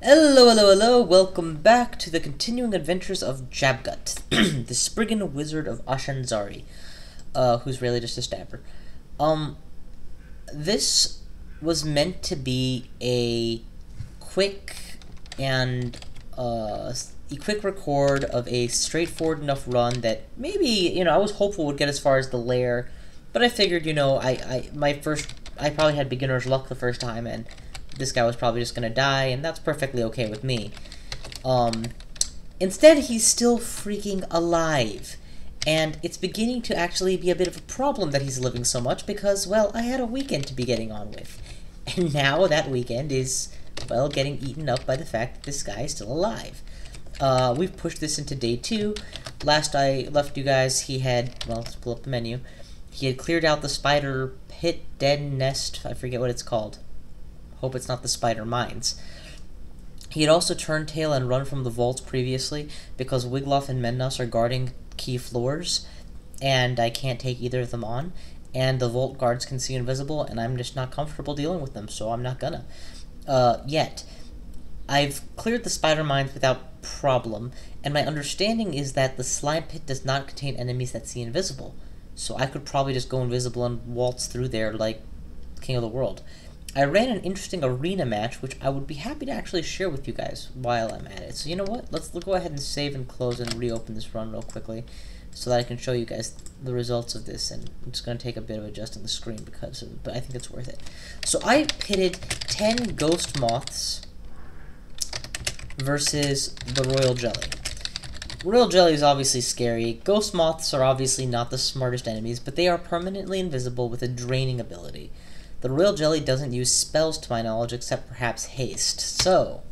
Hello, hello, hello, welcome back to the continuing adventures of JabGut, the Spriggan Wizard of Ashanzari, who's really just a stabber. This was meant to be a quick and, a quick record of a straightforward enough run that maybe, I was hopeful would get as far as the lair, but I figured, I probably had beginner's luck the first time, and this guy was probably just gonna die, and that's perfectly okay with me. Instead, he's still freaking alive. And it's beginning to actually be a bit of a problem that he's living so much because, well, I had a weekend to be getting on with. And now that weekend is, well, getting eaten up by the fact that this guy is still alive. We've pushed this into day 2. Last I left you guys, he had, well, let's pull up the menu. He had cleared out the spider pit den nest, I forget what it's called. Hope it's not the spider mines. He had also turned tail and run from the vaults previously because Wigloff and Mennos are guarding key floors, and I can't take either of them on, and the vault guards can see invisible, and I'm just not comfortable dealing with them, so I'm not gonna. Yet. I've cleared the spider mines without problem, and my understanding is that the slime pit does not contain enemies that see invisible, so I could probably just go invisible and waltz through there like King of the World. I ran an interesting arena match, which I would be happy to actually share with you guys while I'm at it. So you know what? Let's go ahead and save and close and reopen this run real quickly so that I can show you guys the results of this. And it's going to take a bit of adjusting the screen because of it, but I think it's worth it. So I pitted 10 ghost moths versus the royal jelly. Royal jelly is obviously scary. Ghost moths are obviously not the smartest enemies, but they are permanently invisible with a draining ability. The royal jelly doesn't use spells to my knowledge except perhaps haste. So,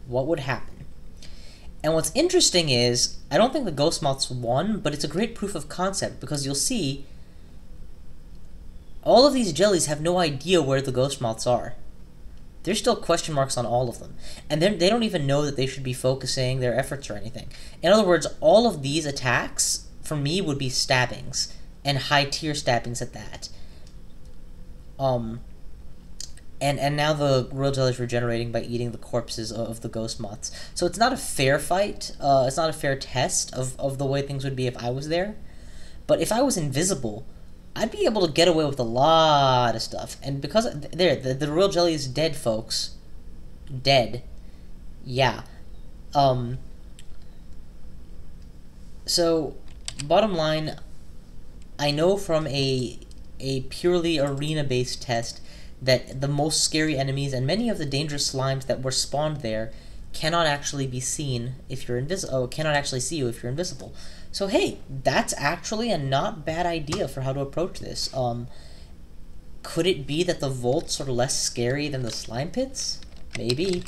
what would happen? And what's interesting is, I don't think the ghost moths won, but it's a great proof of concept because you'll see all of these jellies have no idea where the ghost moths are. There's still question marks on all of them. And they don't even know that they should be focusing their efforts or anything. In other words, all of these attacks, for me, would be stabbings. And high tier stabbings at that. And now the royal jelly is regenerating by eating the corpses of the ghost moths. So it's not a fair fight. It's not a fair test of the way things would be if I was there. But if I was invisible, I'd be able to get away with a lot of stuff. And because the royal jelly is dead, folks. Dead. Yeah. So bottom line, I know from a purely arena-based test that the most scary enemies and many of the dangerous slimes that were spawned there cannot actually be seen if you're invisible. Oh, cannot actually see you if you're invisible. So hey, that's actually a not bad idea for how to approach this. Could it be that the vaults are less scary than the slime pits? Maybe.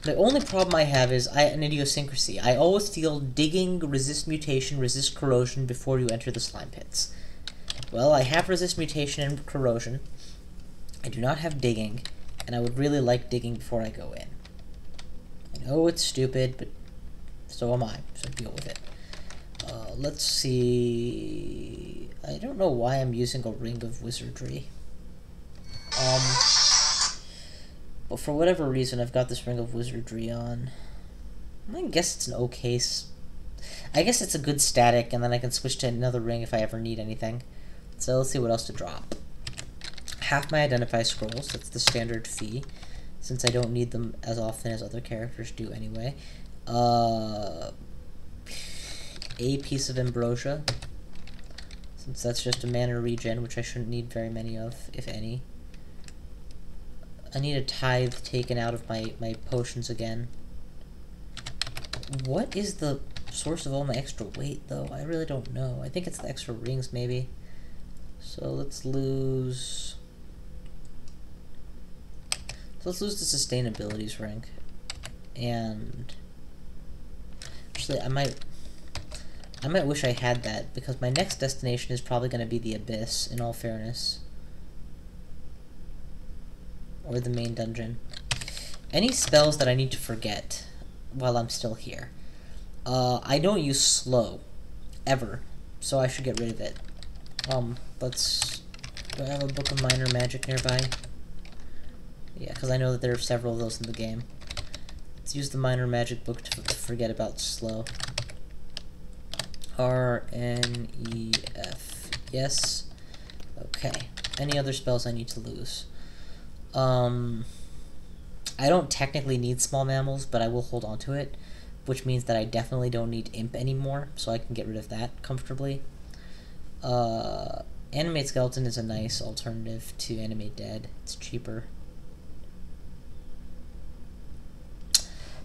The only problem I have is an idiosyncrasy. I always feel digging, resist mutation, resist corrosion before you enter the slime pits. Well, I have resist mutation and corrosion. I do not have digging, and I would really like digging before I go in. I know it's stupid, but so am I, so deal with it. Let's see... I don't know why I'm using a ring of wizardry. But for whatever reason, I've got this ring of wizardry on. I guess it's an okay... I guess it's a good static, and then I can switch to another ring if I ever need anything. So let's see what else to drop. Half my identify scrolls, that's the standard fee, since I don't need them as often as other characters do anyway. A piece of ambrosia, since that's just a mana regen, which I shouldn't need very many of, if any. I need a tithe taken out of my potions again. What is the source of all my extra weight, though? I really don't know. I think it's the extra rings, maybe. So let's lose the sustainabilities rank. And actually I might wish I had that because my next destination is probably going to be the Abyss, in all fairness. Or the main dungeon. Any spells that I need to forget while I'm still here. I don't use slow ever, so I should get rid of it. Do I have a book of minor magic nearby? Yeah, because I know that there are several of those in the game. Let's use the minor magic book to forget about slow. RNEF. Yes. Okay. Any other spells I need to lose? I don't technically need small mammals, but I will hold on to it, which means that I definitely don't need imp anymore, so I can get rid of that comfortably. Animate skeleton is a nice alternative to animate dead. It's cheaper.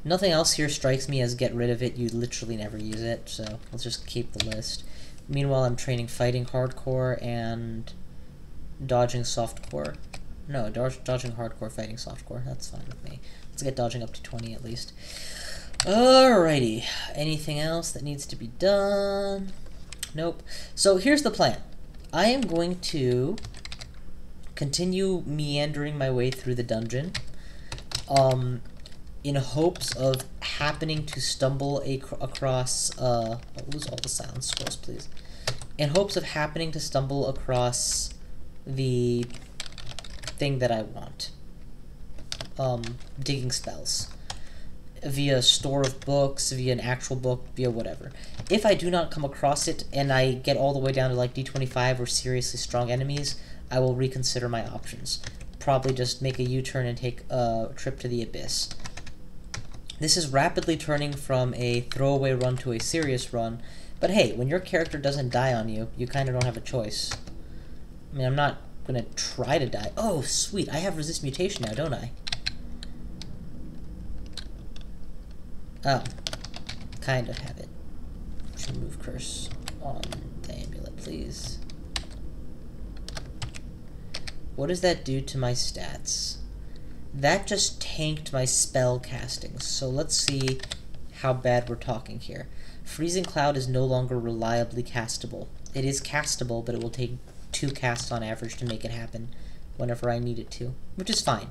Nothing else here strikes me as get rid of it. You literally never use it, so let's just keep the list. Meanwhile, I'm training fighting hardcore and dodging softcore. No, dodging hardcore, fighting softcore. That's fine with me. Let's get dodging up to 20 at least. Alrighty. Anything else that needs to be done? Nope. So here's the plan. I am going to continue meandering my way through the dungeon. In hopes of happening to stumble across, I'll lose all the silence scrolls, please. In hopes of happening to stumble across the thing that I want. Digging spells. Via a store of books, via an actual book, via whatever. If I do not come across it, and I get all the way down to like D25 or seriously strong enemies, I will reconsider my options. Probably just make a U-turn and take a trip to the abyss. This is rapidly turning from a throwaway run to a serious run, but hey, when your character doesn't die on you, you kind of don't have a choice. I mean, I'm not gonna try to die. Oh, sweet, I have resist mutation now, don't I? Oh, kind of have it. Remove curse on the amulet, please. What does that do to my stats? That just tanked my spell casting, so let's see how bad we're talking here. Freezing Cloud is no longer reliably castable. It is castable, but it will take 2 casts on average to make it happen whenever I need it to, which is fine,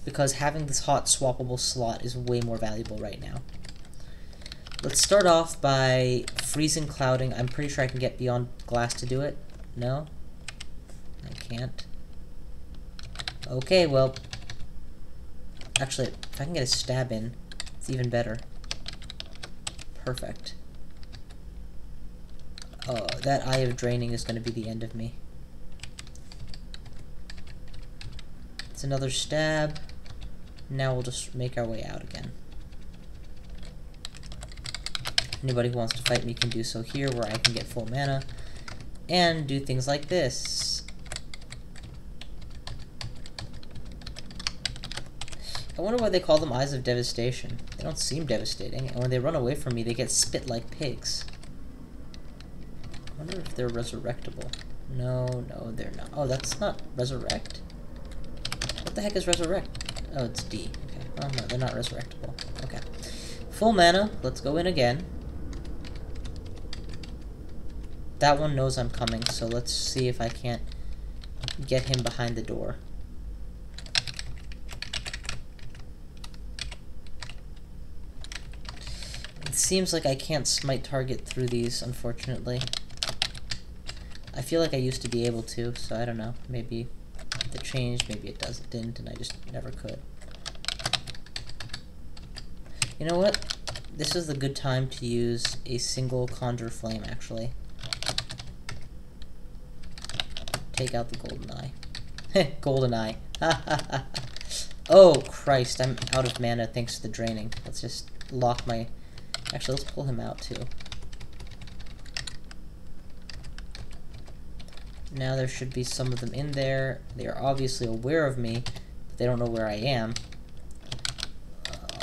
because having this hot swappable slot is way more valuable right now. Let's start off by freezing clouding. I'm pretty sure I can get beyond glass to do it. No? I can't. Okay, well... Actually, if I can get a stab in, it's even better. Perfect. Oh, that Eye of Draining is going to be the end of me. It's another stab. Now we'll just make our way out again. Anybody who wants to fight me can do so here, where I can get full mana, and do things like this. I wonder why they call them Eyes of Devastation. They don't seem devastating, and when they run away from me, they get spit like pigs. I wonder if they're resurrectable. No, they're not. Oh, that's not resurrect? What the heck is resurrect? Oh, it's D. Okay. Oh, no, they're not resurrectable. Okay. Full mana. Let's go in again. That one knows I'm coming, so let's see if I can't get him behind the door. It seems like I can't smite target through these, unfortunately. I feel like I used to be able to, so I don't know. Maybe it changed, maybe it didn't, and I just never could. You know what? This is the good time to use a single Conjure Flame, actually. Take out the golden eye. Golden eye. Oh, Christ, I'm out of mana thanks to the draining. Let's just lock my... Actually, let's pull him out, too. Now there should be some of them in there. They are obviously aware of me, but they don't know where I am.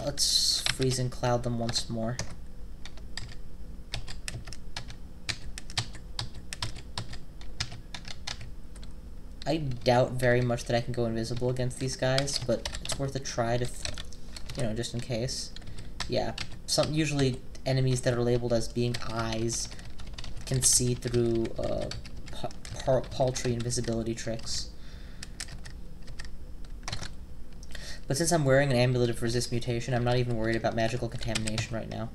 Let's freeze and cloud them once more. I doubt very much that I can go invisible against these guys, but it's worth a try to, you know, just in case. Yeah, usually enemies that are labeled as being eyes can see through paltry invisibility tricks. But since I'm wearing an amulet of resist mutation, I'm not even worried about magical contamination right now.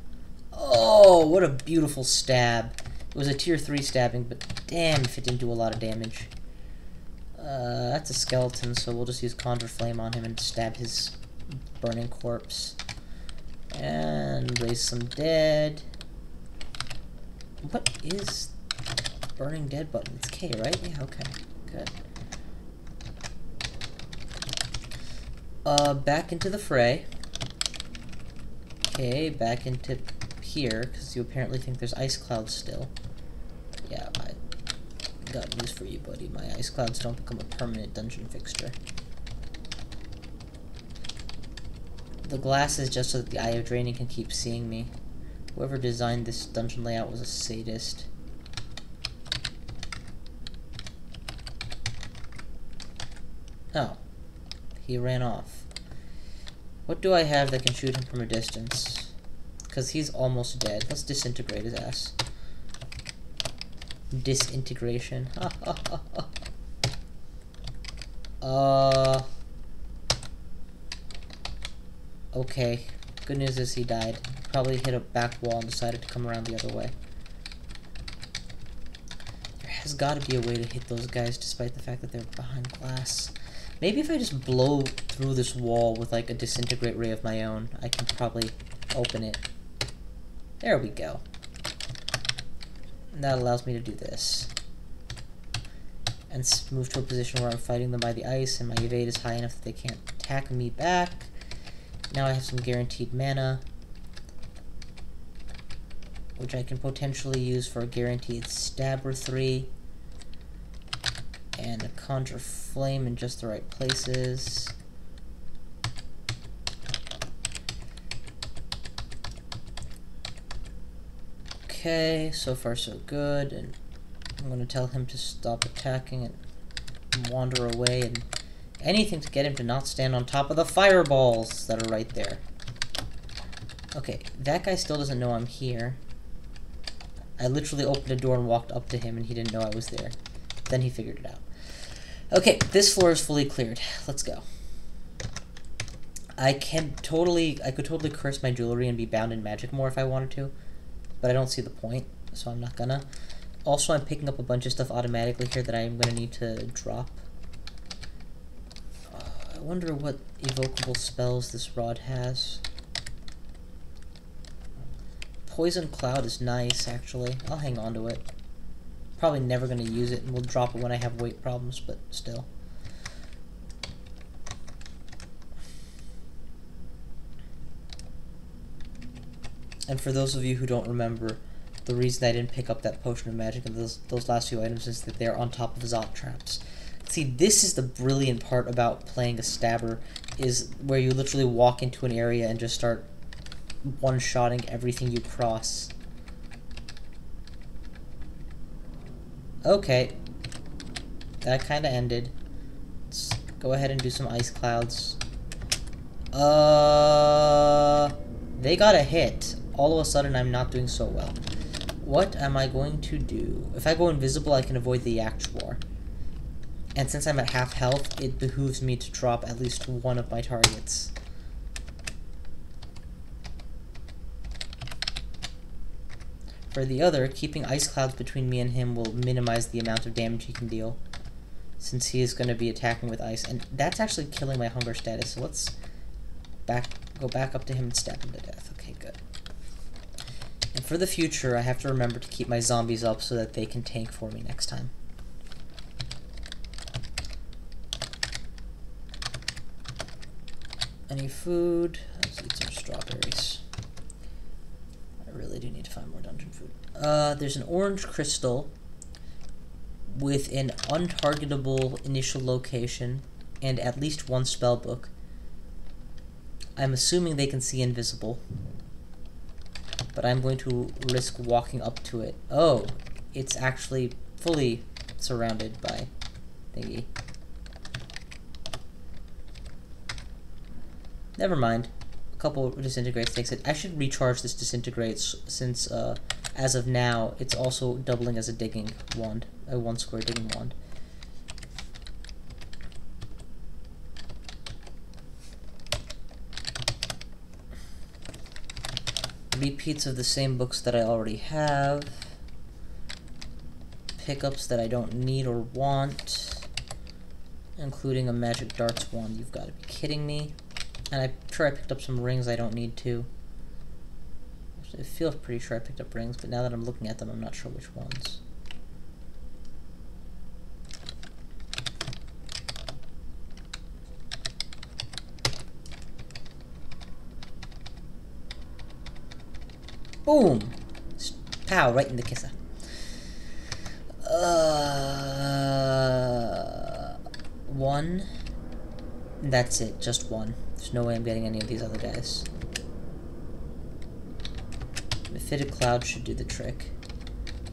Oh, what a beautiful stab. It was a tier 3 stabbing, but damn if it didn't do a lot of damage. That's a skeleton, so we'll just use Conjure Flame on him and stab his burning corpse. And raise some dead. What is burning dead button? It's K, right? Yeah, okay. Good. Back into the fray. Okay, back into here, because you apparently think there's ice clouds still. Yeah, I got news for you, buddy. My ice clouds don't become a permanent dungeon fixture. The glass is just so that the Eye of Draining can keep seeing me. Whoever designed this dungeon layout was a sadist. Oh. He ran off. What do I have that can shoot him from a distance? Because he's almost dead. Let's disintegrate his ass. Disintegration. Okay. Good news is he died. Probably hit a back wall and decided to come around the other way. There has got to be a way to hit those guys despite the fact that they're behind glass. Maybe if I just blow through this wall with like a disintegrate ray of my own, I can probably open it. There we go. And that allows me to do this. And move to a position where I'm fighting them by the ice and my evade is high enough that they can't attack me back. Now I have some guaranteed mana, which I can potentially use for a guaranteed stabber 3. And a conjure flame in just the right places. Okay, so far so good, and I'm going to tell him to stop attacking and wander away, and anything to get him to not stand on top of the fireballs that are right there. Okay, that guy still doesn't know I'm here. I literally opened a door and walked up to him and he didn't know I was there. Then he figured it out. Okay, this floor is fully cleared. Let's go. I could totally curse my jewelry and be bound in magic more if I wanted to, but I don't see the point, so I'm not gonna. Also, I'm picking up a bunch of stuff automatically here that I'm gonna need to drop. I wonder what evocable spells this rod has. Poison Cloud is nice, actually. I'll hang on to it. Probably never going to use it, and we'll drop it when I have weight problems, but still. And for those of you who don't remember, the reason I didn't pick up that Potion of Magic and those last few items is that they're on top of Zot traps. See, this is the brilliant part about playing a stabber, is where you literally walk into an area and just start one-shotting everything you cross. Okay. That kind of ended. Let's go ahead and do some ice clouds. They got a hit. All of a sudden, I'm not doing so well. What am I going to do? If I go invisible, I can avoid the actuar. And since I'm at half health, it behooves me to drop at least one of my targets. For the other, keeping ice clouds between me and him will minimize the amount of damage he can deal, since he is going to be attacking with ice. And that's actually killing my hunger status, so let's go back up to him and stab him to death. Okay, good. And for the future, I have to remember to keep my zombies up so that they can tank for me next time. Any food? Let's eat some strawberries. I really do need to find more dungeon food. There's an orange crystal with an untargetable initial location and at least one spell book. I'm assuming they can see invisible, but I'm going to risk walking up to it. Oh, it's actually fully surrounded by thingy. Never mind. A couple disintegrates takes it. I should recharge this disintegrates since, as of now, it's also doubling as a digging wand. A 1-square digging wand. Repeats of the same books that I already have. Pickups that I don't need or want. Including a magic darts wand. You've got to be kidding me. And I'm sure I picked up some rings I don't need to. I feel pretty sure I picked up rings, but now that I'm looking at them, I'm not sure which ones. Boom! Pow, right in the kisser. One. That's it, just one. There's no way I'm getting any of these other guys. The fitted cloud should do the trick.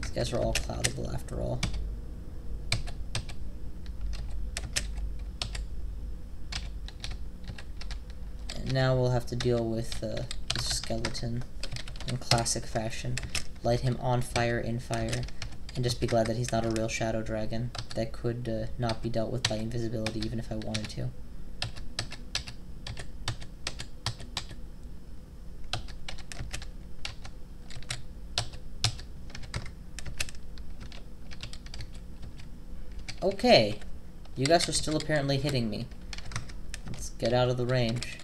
These guys are all cloudable after all. And now we'll have to deal with the skeleton in classic fashion. Light him on fire, in fire. And just be glad that he's not a real shadow dragon that could not be dealt with by invisibility even if I wanted to. Okay, you guys are still apparently hitting me. Let's get out of the range.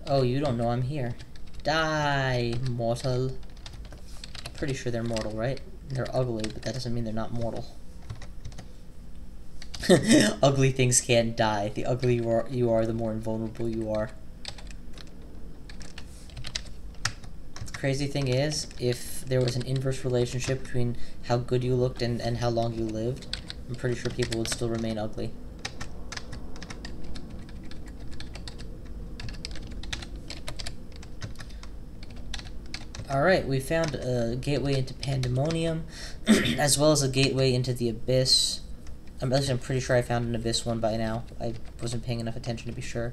Oh, you don't know I'm here. Die, mortal. Pretty sure they're mortal, right? They're ugly, but that doesn't mean they're not mortal. Ugly things can't die. The uglier you are, the more invulnerable you are. The crazy thing is, if there was an inverse relationship between how good you looked and how long you lived, I'm pretty sure people would still remain ugly. Alright, we found a gateway into Pandemonium, as well as a gateway into the Abyss. At least I'm pretty sure I found an Abyss one by now. I wasn't paying enough attention to be sure.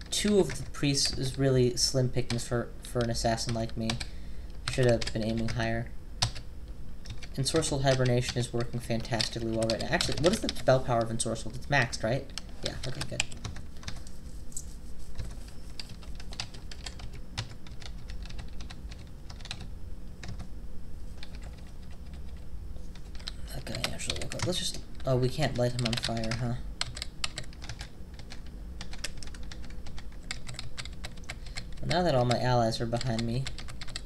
Two of the priests is really slim pickings for an assassin like me. Should have been aiming higher. Ensorcelled Hibernation is working fantastically well right now. Actually, what is the spell power of Ensorcelled? It's maxed, right? Yeah, okay, good. Let's just... Oh, we can't light him on fire, huh? Well, now that all my allies are behind me,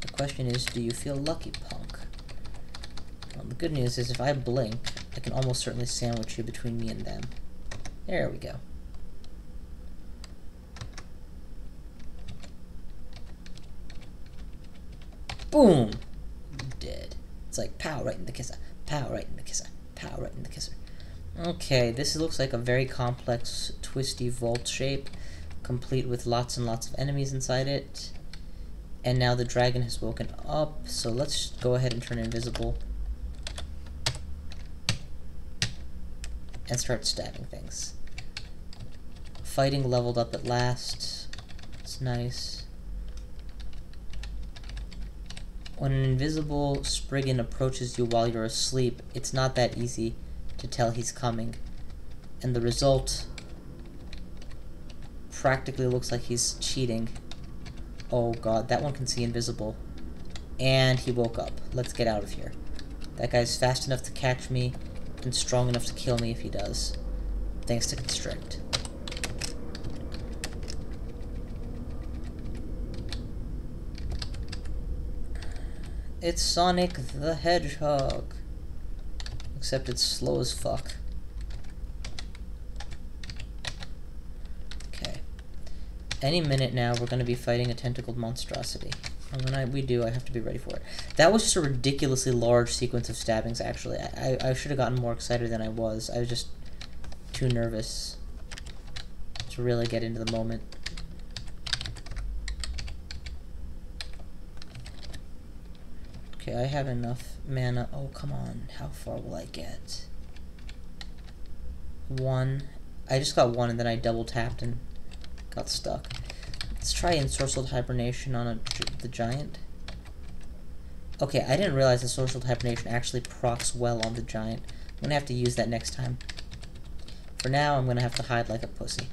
the question is, do you feel lucky, punk? Well, the good news is if I blink, I can almost certainly sandwich you between me and them. There we go. Boom! Dead. It's like, pow, right in the kisser. Pow, right in the kisser. Pow, right in the kisser. Okay, this looks like a very complex, twisty vault shape, complete with lots and lots of enemies inside it. And now the dragon has woken up, so let's go ahead and turn invisible. And start stabbing things. Fighting leveled up at last. It's nice. When an invisible Spriggan approaches you while you're asleep, it's not that easy to tell he's coming. And the result practically looks like he's cheating. Oh god, that one can see invisible. And he woke up. Let's get out of here. That guy's fast enough to catch me and strong enough to kill me if he does. Thanks to Constrict. It's Sonic the Hedgehog. Except it's slow as fuck. Okay. Any minute now, we're going to be fighting a tentacled monstrosity. And when we do, I have to be ready for it. That was just a ridiculously large sequence of stabbings, actually. I should have gotten more excited than I was. I was just too nervous to really get into the moment. Okay, I have enough mana. Oh, come on. How far will I get? One. I just got one and then I double tapped and got stuck. Let's try Ensorcelled Hibernation on the giant. Okay, I didn't realize Ensorcelled Hibernation actually procs well on the giant. I'm gonna have to use that next time. For now, I'm gonna have to hide like a pussy.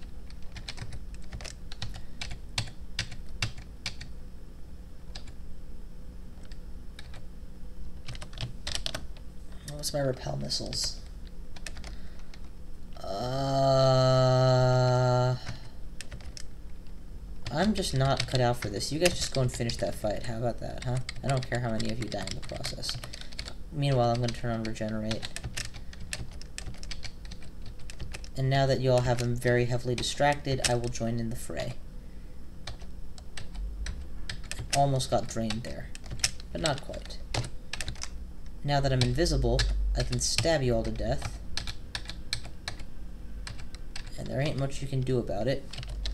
What's my repel missiles? I'm just not cut out for this. You guys just go and finish that fight. How about that, huh? I don't care how many of you die in the process. Meanwhile, I'm going to turn on Regenerate. And now that you all have him very heavily distracted, I will join in the fray. Almost got drained there, but not quite. Now that I'm invisible, I can stab you all to death. And there ain't much you can do about it.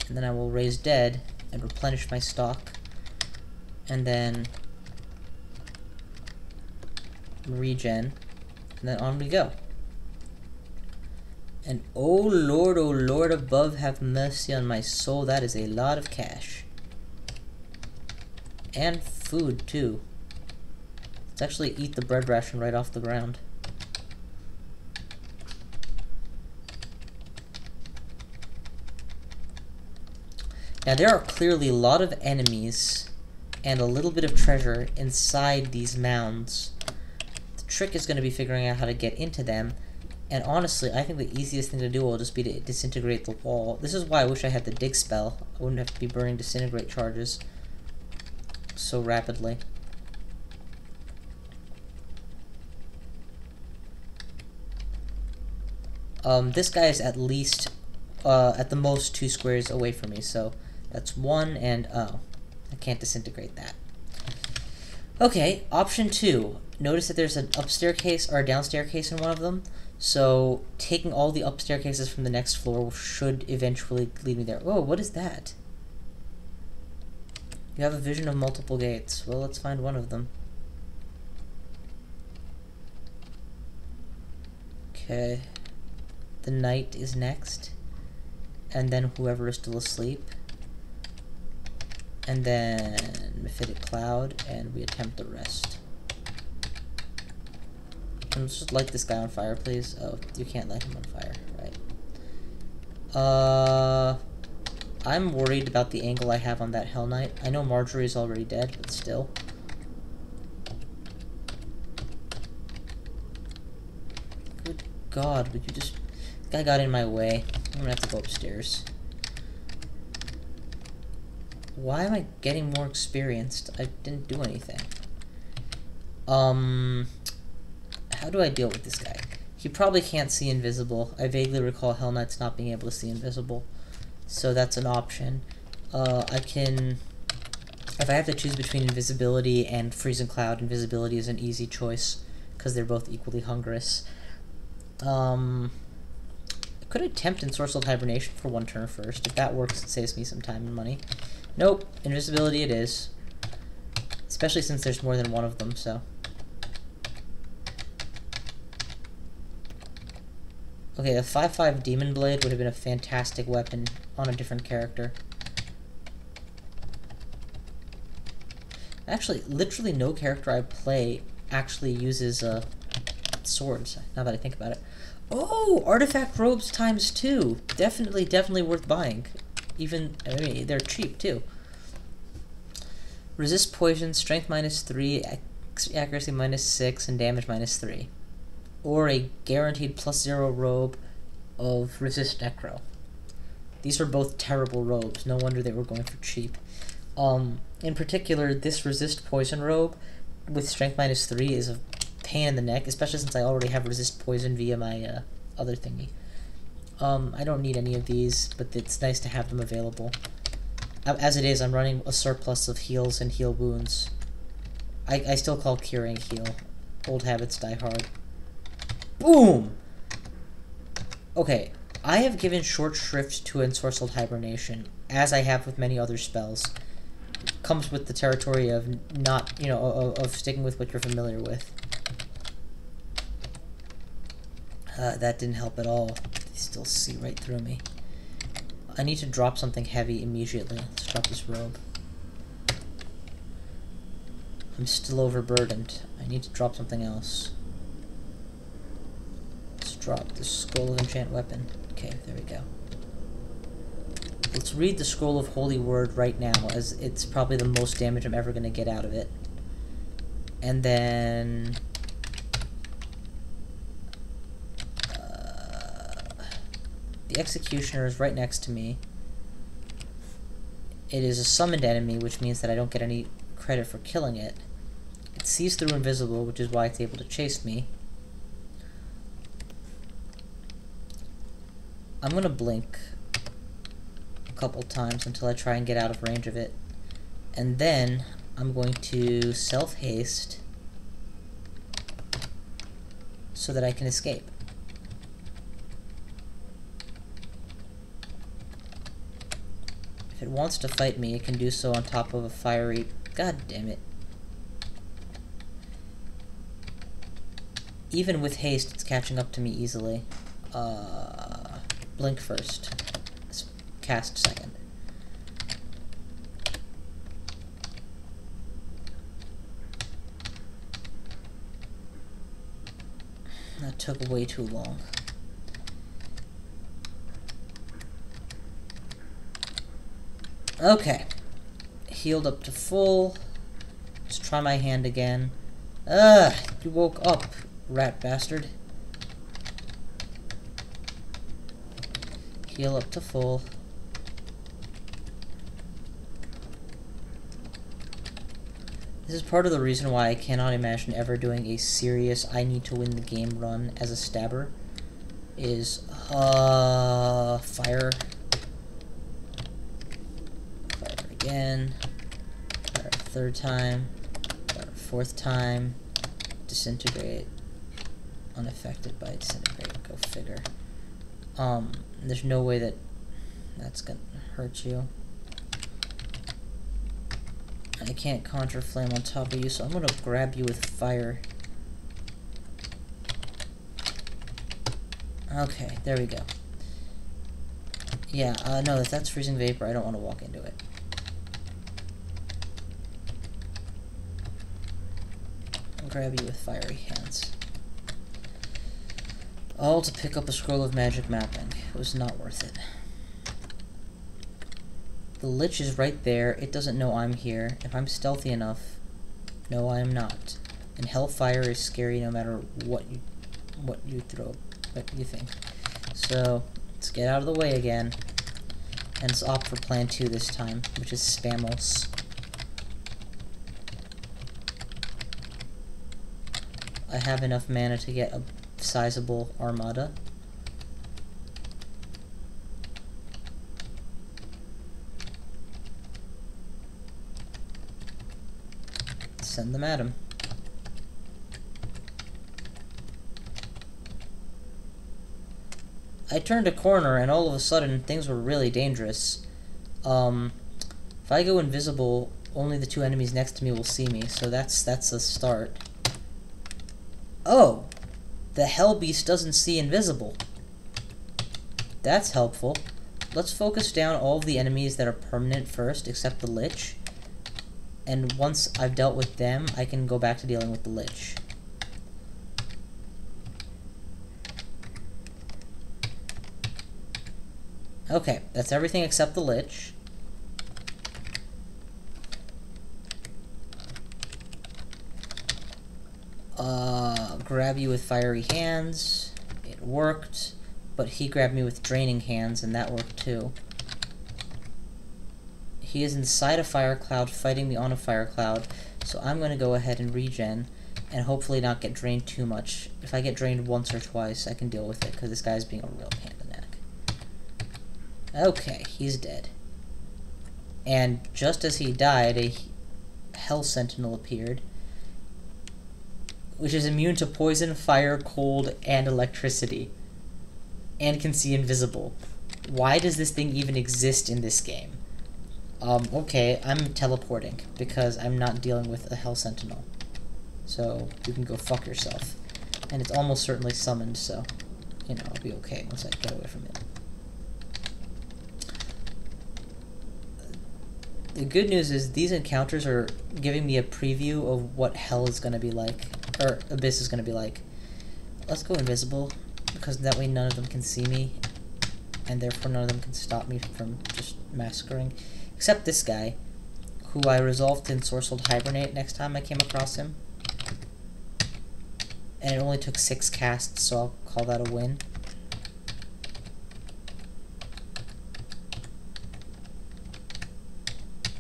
And then I will raise dead and replenish my stock. And then regen. And then on we go. And oh Lord above, have mercy on my soul. That is a lot of cash. And food, too. Let's actually eat the bread ration right off the ground. Now, there are clearly a lot of enemies and a little bit of treasure inside these mounds. The trick is going to be figuring out how to get into them. And honestly, I think the easiest thing to do will just be to disintegrate the wall. This is why I wish I had the dig spell. I wouldn't have to be burning disintegrate charges so rapidly. This guy is at least, at the most 2 squares away from me, so that's 1, and oh, I can't disintegrate that. Okay, option 2. Notice that there's an up staircase or a down staircase in one of them. So, taking all the up staircases from the next floor should eventually lead me there. Oh, what is that? You have a vision of multiple gates. Well, let's find one of them. Okay. The knight is next. And then whoever is still asleep. And then Mephitic Cloud, and we attempt the rest. Let's just light this guy on fire, please. Oh, you can't light him on fire, right. I'm worried about the angle I have on that Hell Knight. I know Marjorie is already dead, but still. Good God, would you just... This guy got in my way. I'm gonna have to go upstairs. Why am I getting more experienced? I didn't do anything. How do I deal with this guy? He probably can't see invisible. I vaguely recall Hell Knights not being able to see invisible. So that's an option. I can... If I have to choose between invisibility and freezing cloud, invisibility is an easy choice, because they're both equally hungrous. I could attempt ensorcelled hibernation for 1 turn first. If that works, it saves me some time and money. Nope, invisibility it is. Especially since there's more than one of them, so... Okay, a 5/5 Demon Blade would have been a fantastic weapon on a different character. Actually, literally no character I play actually uses swords, now that I think about it. Oh! Artifact robes ×2! Definitely worth buying. Even, I mean, they're cheap, too. Resist poison, strength -3, accuracy -6, and damage -3. Or a guaranteed +0 robe of resist necro. These are both terrible robes. No wonder they were going for cheap. In particular, this resist poison robe with strength -3 is a pain in the neck, especially since I already have resist poison via my other thingy. I don't need any of these, but it's nice to have them available. As it is, I'm running a surplus of heals and heal wounds. I still call curing heal. Old habits die hard. Boom! Okay, I have given short shrift to ensorcelled hibernation, as I have with many other spells. It comes with the territory of not, you know, of sticking with what you're familiar with. That didn't help at all. They still see right through me. I need to drop something heavy immediately. Let's drop this robe. I'm still overburdened. I need to drop something else. Drop the Scroll of Enchant Weapon. Okay, there we go. Let's read the Scroll of Holy Word right now, as it's probably the most damage I'm ever going to get out of it. And then... the Executioner is right next to me. It is a summoned enemy, which means that I don't get any credit for killing it. It sees through invisible, which is why it's able to chase me. I'm gonna blink a couple times until I try and get out of range of it. And then I'm going to self-haste so that I can escape. If it wants to fight me, it can do so on top of a fiery... God damn it. Even with haste, it's catching up to me easily. Blink first. Cast second. That took way too long. Okay. Healed up to full. Let's try my hand again. You woke up, rat bastard. Heal up to full. This is part of the reason why I cannot imagine ever doing a serious I need to win the game run as a stabber. Is, fire. Fire again. Fire a third time. Fire a fourth time. Disintegrate. Unaffected by disintegrate. Go figure. There's no way that that's gonna hurt you. I can't conjure flame on top of you, so I'm gonna grab you with fire. Okay, there we go. Yeah, no, if that's freezing vapor, I don't want to walk into it. I'll grab you with fiery hands. All to pick up a scroll of magic mapping. It was not worth it. The Lich is right there. It doesn't know I'm here. If I'm stealthy enough, no, I am not. And Hellfire is scary no matter what you throw, what you think. So let's get out of the way again, and let's opt for Plan 2 this time, which is Spamos. I have enough mana to get a sizable armada. Send them at him. I turned a corner and all of a sudden things were really dangerous. If I go invisible, only the two enemies next to me will see me, so that's a start. Oh! The Hell Beast doesn't see invisible. That's helpful. Let's focus down all of the enemies that are permanent first, except the Lich. And once I've dealt with them, I can go back to dealing with the Lich. Okay, that's everything except the Lich. Grab you with fiery hands. It worked, but he grabbed me with draining hands, and that worked too. He is inside a fire cloud, fighting me on a fire cloud, so I'm going to go ahead and regen, and hopefully not get drained too much. If I get drained once or twice, I can deal with it, because this guy's being a real pain in the neck. Okay, he's dead. And just as he died, a Hell Sentinel appeared, which is immune to poison, fire, cold, and electricity, and can see invisible. Why does this thing even exist in this game? Okay, I'm teleporting, because I'm not dealing with a Hell Sentinel. So, you can go fuck yourself. And it's almost certainly summoned, so, you know, I'll be okay once I get away from it. The good news is these encounters are giving me a preview of what Hell is going to be like, or Abyss is going to be like. Let's go invisible, because that way none of them can see me, and therefore none of them can stop me from just massacring. Except this guy, who I resolved to Ensorcelled Hibernate next time I came across him. And it only took 6 casts, so I'll call that a win.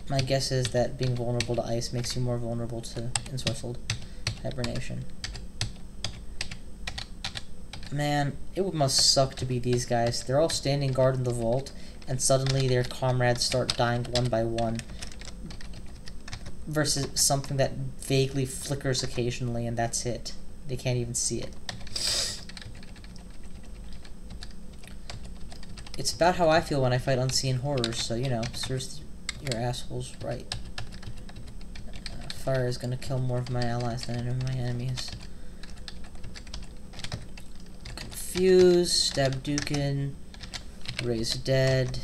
My guess is that being vulnerable to ice makes you more vulnerable to ensorcelled hibernation. Man, it must suck to be these guys. They're all standing guard in the vault, and suddenly their comrades start dying one by one. Versus something that vaguely flickers occasionally, and that's it. They can't even see it. It's about how I feel when I fight unseen horrors, so, you know, serves your assholes right. Fire is gonna kill more of my allies than any of my enemies. Confuse, stab Dukin, raise dead.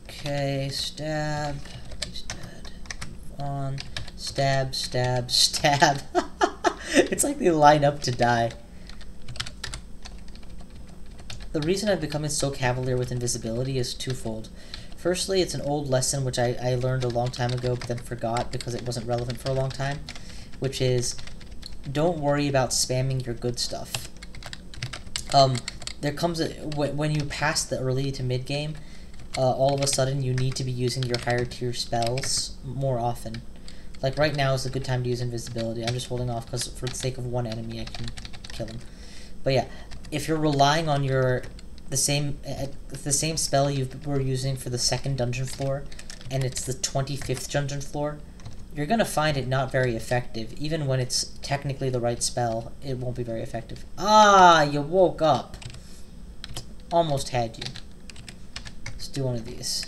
Okay, stab, he's dead. Move on. Stab, stab, stab. It's like they line up to die. The reason I've become so cavalier with invisibility is twofold. Firstly, it's an old lesson which I learned a long time ago but then forgot because it wasn't relevant for a long time, which is don't worry about spamming your good stuff. There comes a, when you pass the early to mid game, all of a sudden you need to be using your higher tier spells more often. Like right now is a good time to use invisibility. I'm just holding off because for the sake of one enemy I can kill him. But yeah, if you're relying on the same spell you were using for the second dungeon floor, and it's the 25th dungeon floor, you're gonna find it not very effective. Even when it's technically the right spell, it won't be very effective. Ah, you woke up. Almost had you. Let's do one of these.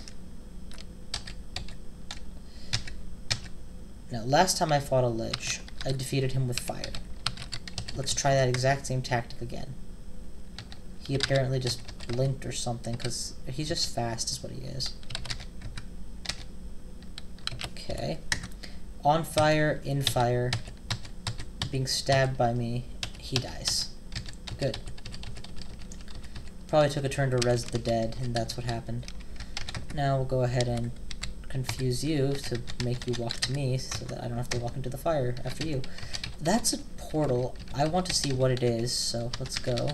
Now, last time I fought a Lich, I defeated him with fire. Let's try that exact same tactic again. He apparently just blinked or something, because he's just fast is what he is. Okay. On fire, in fire, being stabbed by me, he dies. Good. Probably took a turn to res the dead, and that's what happened. Now we'll go ahead and confuse you to make you walk to me so that I don't have to walk into the fire after you. That's a portal. I want to see what it is, so let's go.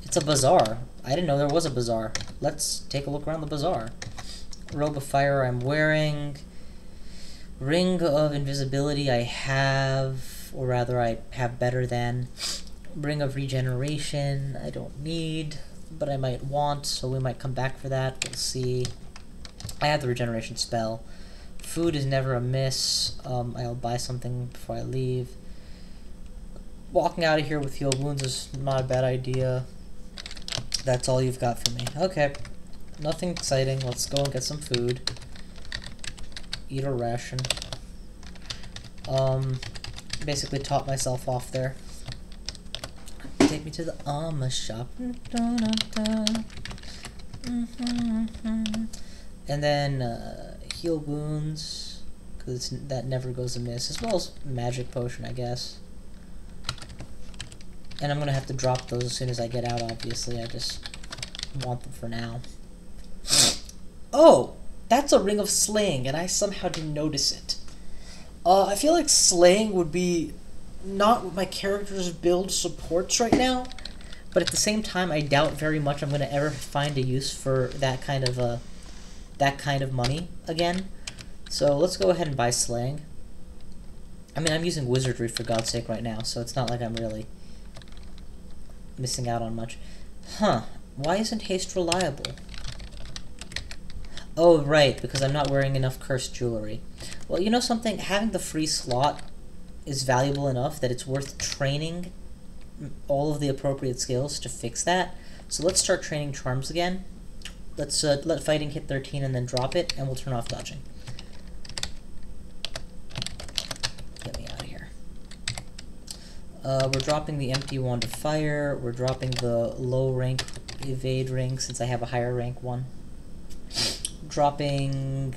It's a bazaar. I didn't know there was a bazaar. Let's take a look around the bazaar. Robe of fire I'm wearing. Ring of invisibility I have, or rather I have better than. Ring of regeneration I don't need, but I might want, so we might come back for that. We'll see. I have the regeneration spell. Food is never amiss. I'll buy something before I leave. Walking out of here with healed wounds is not a bad idea. That's all you've got for me. Okay. Nothing exciting. Let's go and get some food. Eat a ration. Basically top myself off there. Take me to the armor shop. And then heal wounds, because that never goes amiss, as well as magic potion, I guess. And I'm gonna have to drop those as soon as I get out, obviously. I just want them for now. Oh! That's a ring of slaying, and I somehow didn't notice it. I feel like slaying would be not what my character's build supports right now, but at the same time, I doubt very much I'm gonna ever find a use for that kind of money again. So let's go ahead and buy slaying. I mean, I'm using wizardry for God's sake right now, so it's not like I'm really missing out on much. Huh, why isn't haste reliable? Oh, right, because I'm not wearing enough cursed jewelry. Well, you know something? Having the free slot is valuable enough that it's worth training all of the appropriate skills to fix that. So let's start training charms again. Let's let fighting hit 13 and then drop it, and we'll turn off dodging. Get me out of here. We're dropping the empty wand of fire. We're dropping the low rank evade ring since I have a higher rank one. Dropping...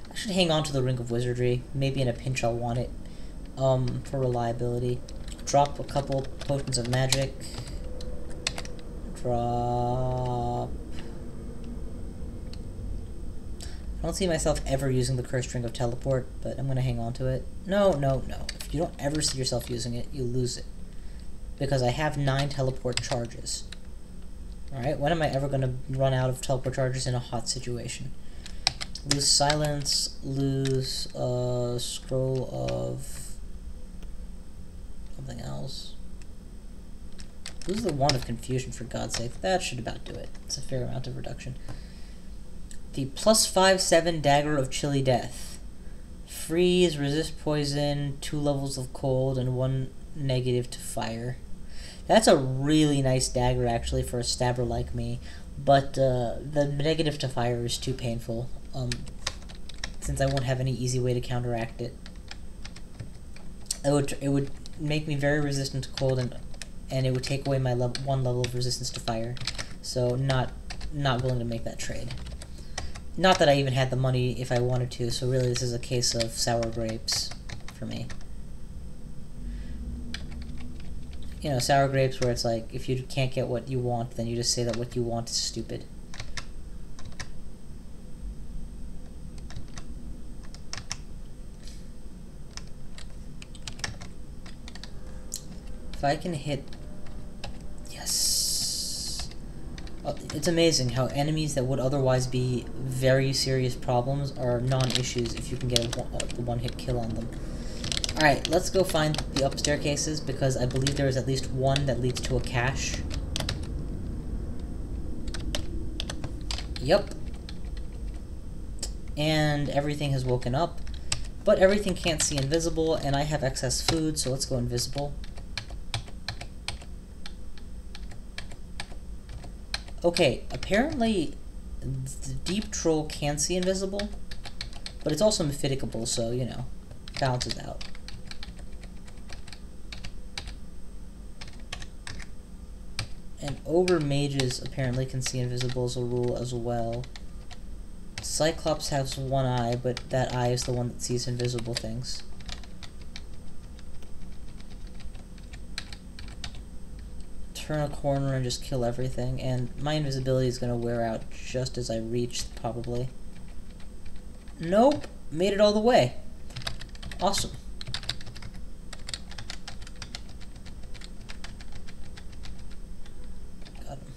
I should hang on to the ring of wizardry. Maybe in a pinch I'll want it for reliability. Drop a couple potions of magic. Drop... I don't see myself ever using the cursed ring of teleport, but I'm going to hang on to it. No, no, no. If you don't ever see yourself using it, you lose it. Because I have 9 teleport charges. Alright, when am I ever gonna run out of teleport charges in a hot situation? Lose silence, lose scroll of something else. Lose the wand of confusion, for God's sake. That should about do it. It's a fair amount of reduction. The +5/7 dagger of chilly death. Freeze, resist poison, 2 levels of cold, and 1 negative to fire. That's a really nice dagger, actually, for a stabber like me. But the negative to fire is too painful, since I won't have any easy way to counteract it. It would make me very resistant to cold, and it would take away my 1 level of resistance to fire. So not willing to make that trade. Not that I even had the money if I wanted to, so really this is a case of sour grapes for me. You know, sour grapes where it's like, if you can't get what you want, then you just say that what you want is stupid. If I can hit... Yes! It's amazing how enemies that would otherwise be very serious problems are non-issues if you can get a one-hit kill on them. Alright, let's go find the up staircases, because I believe there is at least one that leads to a cache. Yep. And everything has woken up, but everything can't see invisible, and I have excess food, so let's go invisible. Okay, apparently the deep troll can see invisible, but it's also mythicable, so, you know, balances out. And ogre mages apparently can see invisible as a rule as well. Cyclops has one eye, but that eye is the one that sees invisible things. Turn a corner and just kill everything, and my invisibility is going to wear out just as I reach, probably. Nope! Made it all the way. Awesome. Got him.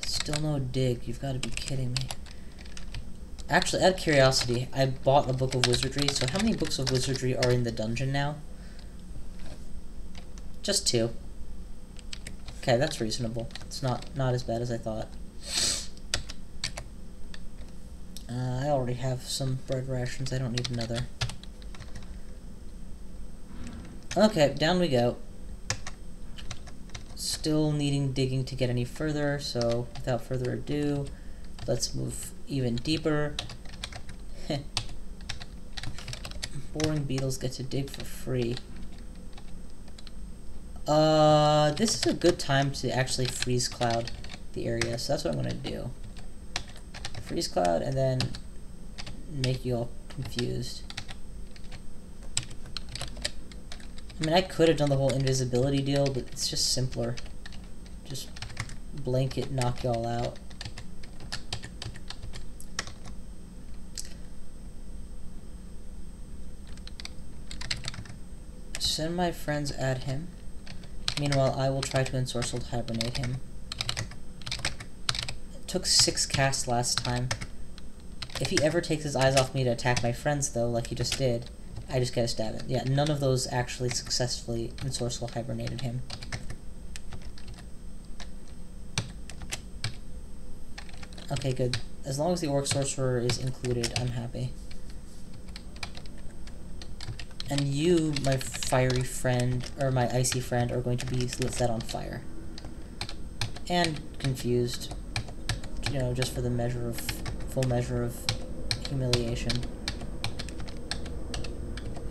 Still no dig. You've got to be kidding me. Actually, out of curiosity, I bought a book of wizardry, so how many books of wizardry are in the dungeon now? Just 2. Okay, that's reasonable. It's not as bad as I thought. I already have some bread rations, I don't need another. Okay, down we go. Still needing digging to get any further, so without further ado, let's move even deeper. Boring beetles get to dig for free. This is a good time to actually freeze cloud the area, so that's what I'm gonna do. Freeze cloud and then make you all confused. I mean, I could have done the whole invisibility deal, but it's just simpler. Just blanket knock y'all out. Send my friends at him. Meanwhile, I will try to ensorcelled hibernate him. It took 6 casts last time. If he ever takes his eyes off me to attack my friends, though, like he just did, I just get a stab in. Yeah, none of those actually successfully ensorcelled hibernated him. Okay, good. As long as the orc sorcerer is included, I'm happy. And you, my fiery friend, or my icy friend, are going to be set on fire. And confused. You know, just for the full measure of humiliation.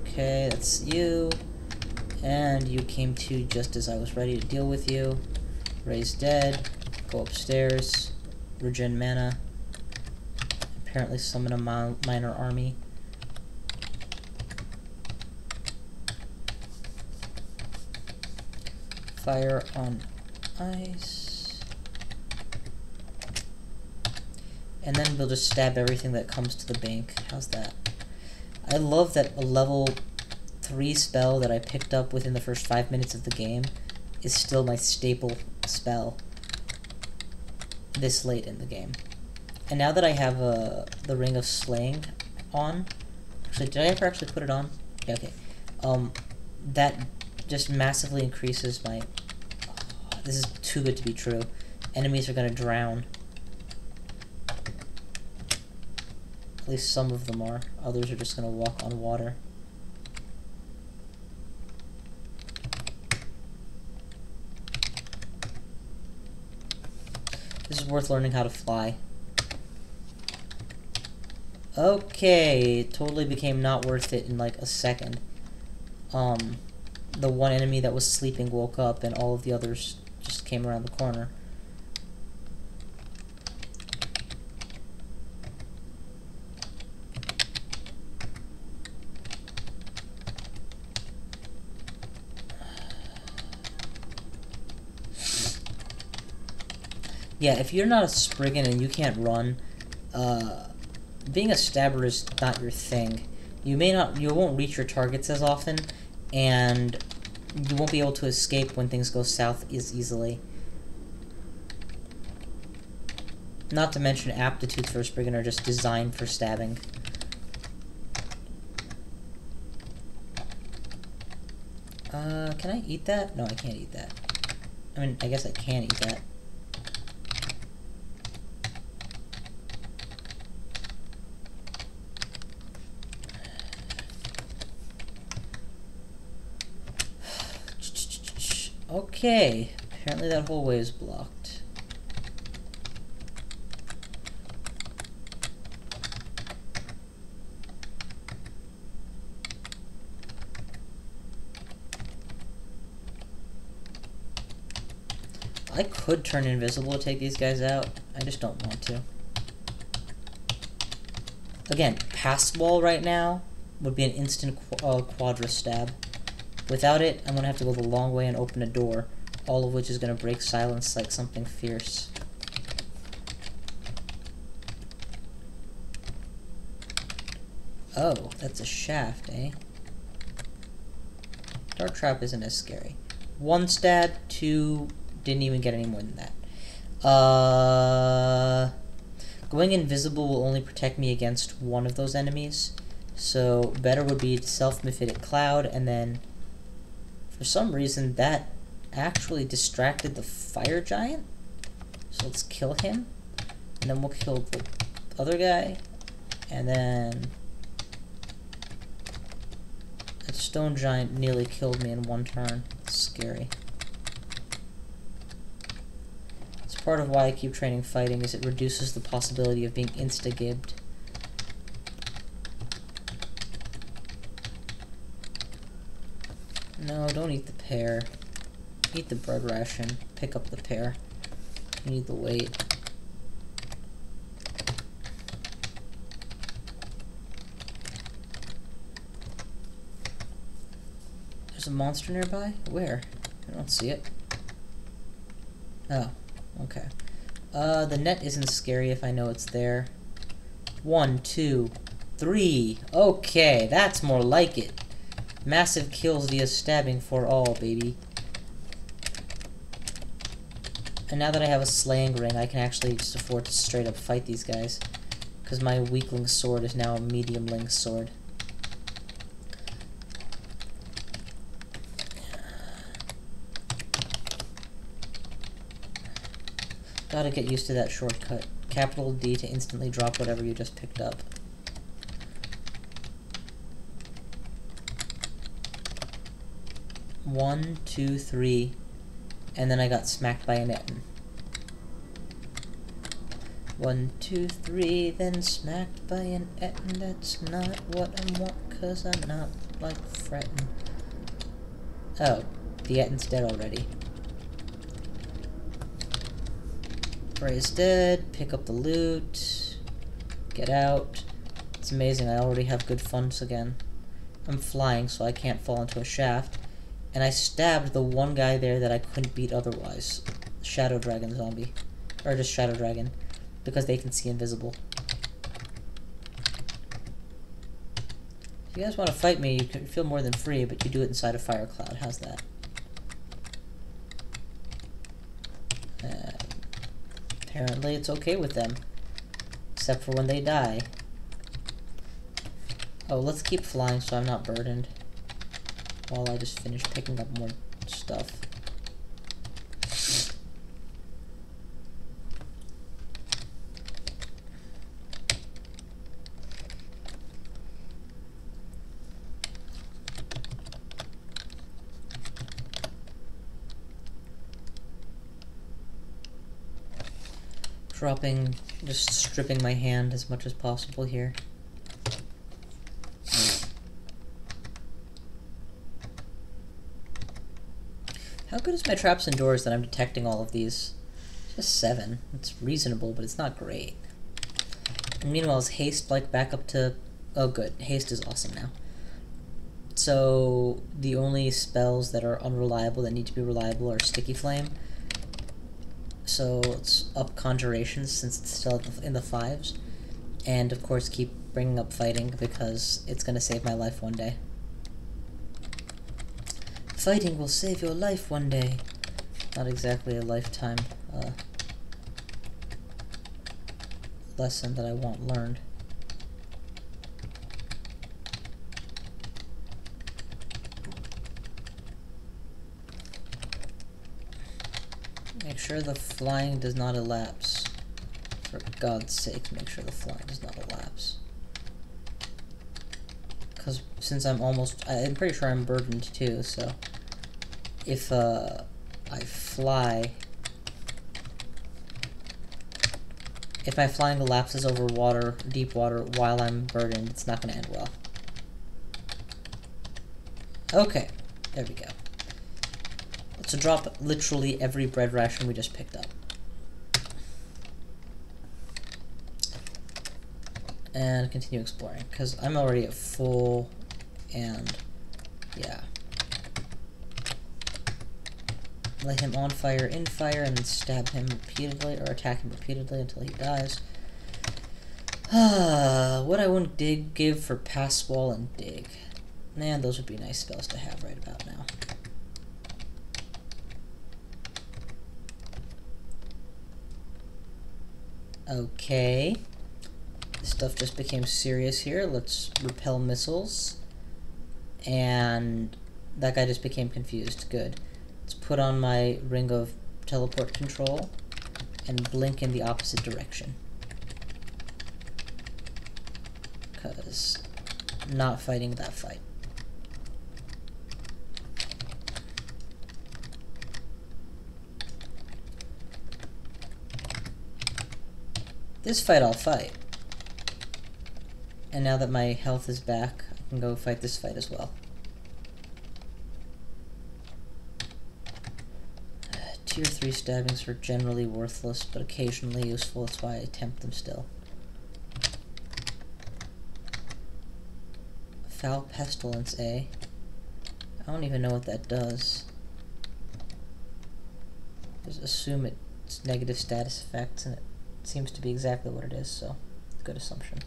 Okay, that's you. And you came to just as I was ready to deal with you. Raise dead. Go upstairs. Regen mana. Apparently summon a minor army. Fire on ice. And then we'll just stab everything that comes to the bank. How's that? I love that a level 3 spell that I picked up within the first 5 minutes of the game is still my staple spell this late in the game. And now that I have the Ring of Slaying on, actually, did I ever actually put it on? Yeah, okay. That just massively increases my... Oh, this is too good to be true. Enemies are gonna drown. At least some of them are. Others are just gonna walk on water. This is worth learning how to fly. Okay, it totally became not worth it in like a second. The one enemy that was sleeping woke up and all of the others just came around the corner. Yeah, if you're not a Spriggan and you can't run, being a stabber is not your thing. You won't reach your targets as often, and you won't be able to escape when things go south as easily. Not to mention aptitudes for a Spriggan are just designed for stabbing. Can I eat that? No, I can't eat that. I mean, I guess I can eat that. Okay, apparently that whole way is blocked. I could turn invisible to take these guys out. I just don't want to. Again, pass wall right now would be an instant quadra stab. Without it, I'm gonna have to go the long way and open a door, all of which is gonna break silence like something fierce. Oh, that's a shaft, eh? Dark Trap isn't as scary. 1 stab, 2, didn't even get any more than that. Going invisible will only protect me against one of those enemies, so better would be to self-mephitic cloud, and then for some reason that actually distracted the fire giant, so let's kill him, and then we'll kill the other guy, and then that stone giant nearly killed me in 1 turn. It's scary. It's part of why I keep training fighting, is it reduces the possibility of being insta-gibbed. No, don't eat the pear. Eat the bread ration. Pick up the pear. You need the weight. There's a monster nearby? Where? I don't see it. Oh, okay. The net isn't scary if I know it's there. 1, 2, 3. Okay, that's more like it. Massive kills via stabbing for all, baby. And now that I have a slaying ring, I can actually just afford to straight up fight these guys. Because my weakling sword is now a medium-ling sword. Gotta get used to that shortcut. Capital D to instantly drop whatever you just picked up. One, 2, 3, and then I got smacked by an Etten. 1, 2, 3, then smacked by an Etten. That's not what I want, cause I'm not like fretting. Oh, the Etten's dead already. Frey's dead, pick up the loot, get out. It's amazing, I already have good funds again. I'm flying, so I can't fall into a shaft. And I stabbed the one guy there that I couldn't beat otherwise. Shadow Dragon zombie. Or just Shadow Dragon. Because they can see invisible. If you guys want to fight me, you can feel more than free, but you do it inside a fire cloud. How's that? Apparently it's okay with them. Except for when they die. Oh, let's keep flying so I'm not burdened. While I just finish picking up more stuff. Just stripping my hand as much as possible here. How good is my traps indoors that I'm detecting all of these? Just 7. It's reasonable, but it's not great. And meanwhile, is haste like back up to... Oh good, haste is awesome now. So the only spells that are unreliable that need to be reliable are Sticky Flame. So let's up Conjuration since it's still in the 5s. And of course keep bringing up Fighting because it's going to save my life one day. Fighting will save your life one day. Not exactly a lifetime lesson that I want learned. Make sure the flying does not elapse. For God's sake, make sure the flying does not elapse. Because since I'm pretty sure I'm burdened too, so if I fly, if my flying elapses over water, deep water, while I'm burdened, it's not going to end well. Okay, there we go. Let's drop literally every bread ration we just picked up. And continue exploring, because I'm already at full, and yeah. Light him on fire, in fire, and then stab him repeatedly, or attack him repeatedly until he dies. What I wouldn't give for Pass Wall and Dig. Man, those would be nice spells to have right about now. Okay. This stuff just became serious here. Let's repel missiles. And that guy just became confused. Good. Let's put on my ring of teleport control and blink in the opposite direction. Because not fighting that fight. This fight I'll fight. And now that my health is back, I can go fight this fight as well. Tier 3 stabbings are generally worthless, but occasionally useful, that's why I attempt them still. Foul Pestilence, eh? I don't even know what that does. Just assume it's negative status effects, and it seems to be exactly what it is, so good assumption.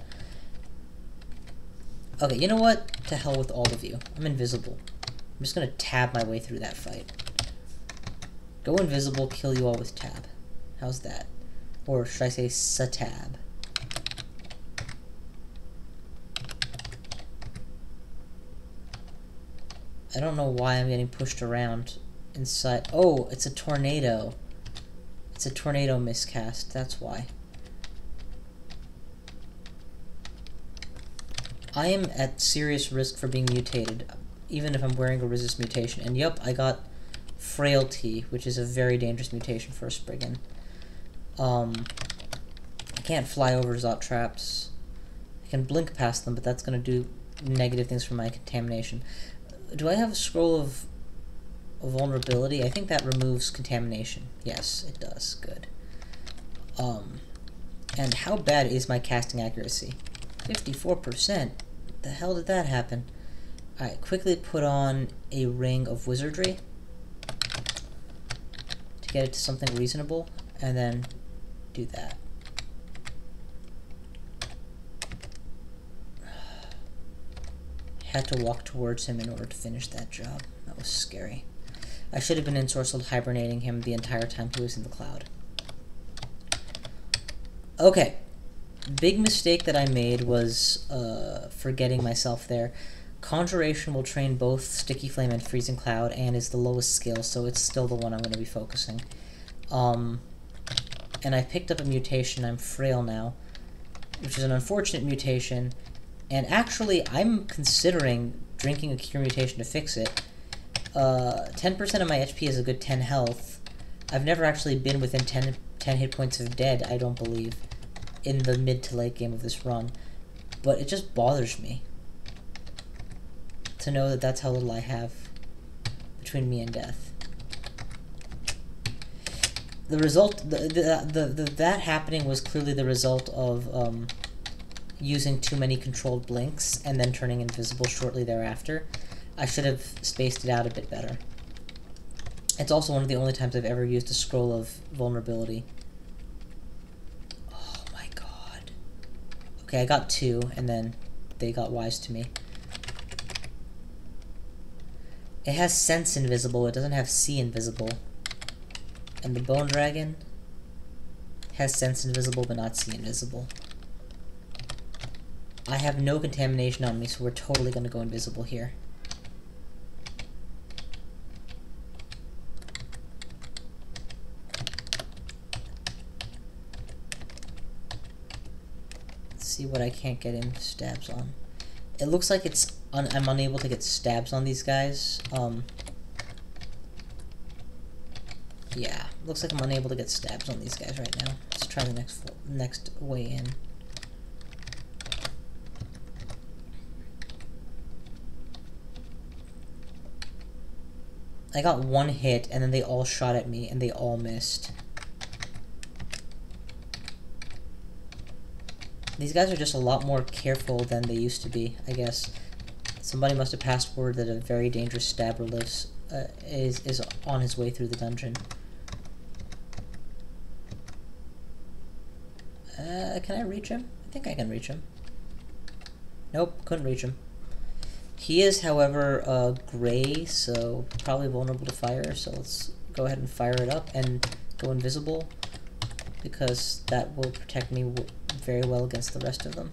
Okay, you know what? To hell with all of you. I'm invisible. I'm just gonna tab my way through that fight. Go invisible, kill you all with tab. How's that? Or should I say satab? I don't know why I'm getting pushed around inside. Oh, it's a tornado. It's a tornado miscast, that's why. I am at serious risk for being mutated, even if I'm wearing a resist mutation. And yep, I got Frailty, which is a very dangerous mutation for a Spriggan. I can't fly over Zot traps. I can blink past them, but that's going to do negative things for my contamination. Do I have a scroll of vulnerability? I think that removes contamination. Yes, it does. Good. And how bad is my casting accuracy? 54%. What the hell did that happen? Alright, quickly put on a ring of wizardry to get it to something reasonable, and then do that. had to walk towards him in order to finish that job. That was scary. I should have been ensorcelled hibernating him the entire time he was in the cloud. Okay. Big mistake that I made was forgetting myself there. Conjuration will train both Sticky Flame and Freezing Cloud and is the lowest skill, so it's still the one I'm going to be focusing. And I picked up a mutation. I'm frail now, which is an unfortunate mutation. And actually, I'm considering drinking a cure mutation to fix it. 10% of my HP is a good 10 health. I've never actually been within 10 hit points of dead, I don't believe, in the mid to late game of this run. But it just bothers me to know that that's how little I have between me and death. The result, that happening was clearly the result of using too many controlled blinks and then turning invisible shortly thereafter. I should have spaced it out a bit better. It's also one of the only times I've ever used a scroll of vulnerability. Oh my god. Okay, I got 2, and then they got wise to me. It has Sense Invisible, it doesn't have See Invisible. And the Bone Dragon has Sense Invisible, but not See Invisible. I have no contamination on me, so we're totally gonna go invisible here. Let's see what I can't get in stabs on. It looks like I'm unable to get stabs on these guys. Yeah, looks like I'm unable to get stabs on these guys right now. Let's try the next way in. I got 1 hit, and then they all shot at me, and they all missed. These guys are just a lot more careful than they used to be, I guess. Somebody must have passed word that a very dangerous stabber lives, is on his way through the dungeon. Can I reach him? I think I can reach him. Nope, couldn't reach him. He is, however, gray, so probably vulnerable to fire, so let's go ahead and fire it up and go invisible, because that will protect me very well against the rest of them.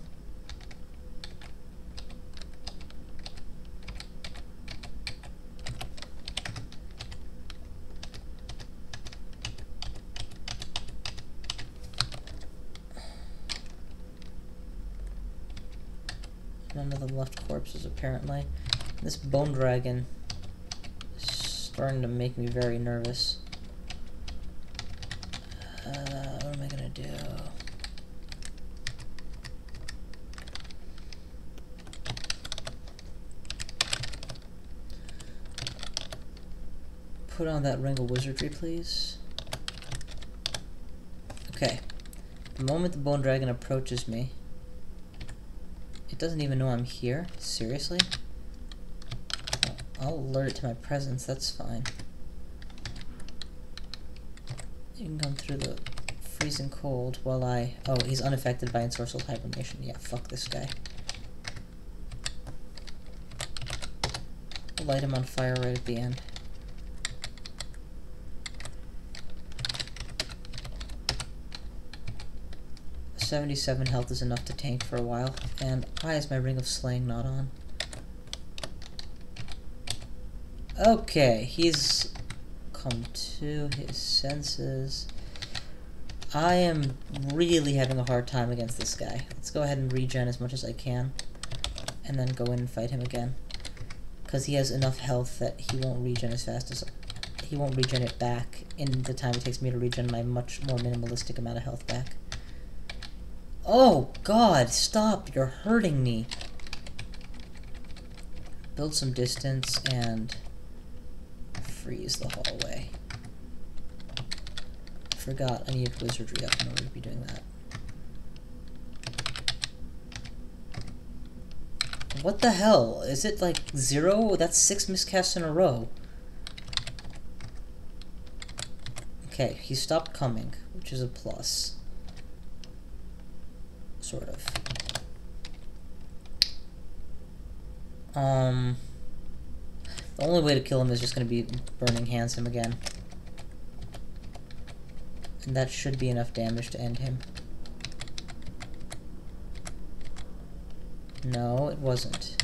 None of them left corpses, apparently. This Bone Dragon is starting to make me very nervous. What am I gonna do? Put on that Ring of Wizardry, please. Okay. The moment the Bone Dragon approaches me, it doesn't even know I'm here? Seriously? I'll alert it to my presence, that's fine. You can come through the freezing cold while I... Oh, he's unaffected by ensorcelled hibernation. Yeah, fuck this guy. I'll light him on fire right at the end. .77 health is enough to tank for a while. And why is my Ring of Slaying not on? Okay, he's come to his senses. I am really having a hard time against this guy. Let's go ahead and regen as much as I can, and then go in and fight him again. Because he has enough health that he won't regen as fast as... He won't regen it back in the time it takes me to regen my much more minimalistic amount of health back. Oh, God, stop. You're hurting me. Build some distance and freeze the hallway. Forgot I needed wizardry up in order to be doing that. What the hell? Is it like 0? That's 6 miscasts in a row. Okay, he stopped coming, which is a plus. Sort of. The only way to kill him is just gonna be Burning Hands him again. And that should be enough damage to end him. No, it wasn't.